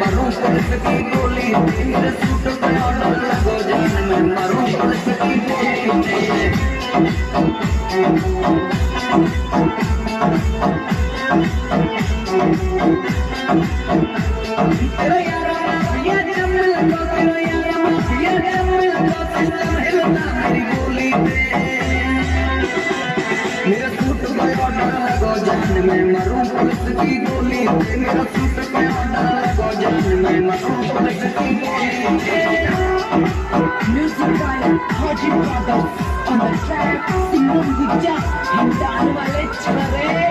मरूं पुलिस की गोली मेरे सूट पे ऑर्डर लगो जान में मरूं पुलिस की गोली तेरा यारा ये जमल को तेरा यारा ये जमल को सिस्टम हिलता मेरी गोली पे मेरा सूट पे ऑर्डर लगो जान में मरूं पुलिस की गोली पे मेरा सूट पे ऑर्डर लगो जान में मरूं पुलिस की गोली पे Music by Haji Brothers on the track Singham Vidya Hindan wale chhare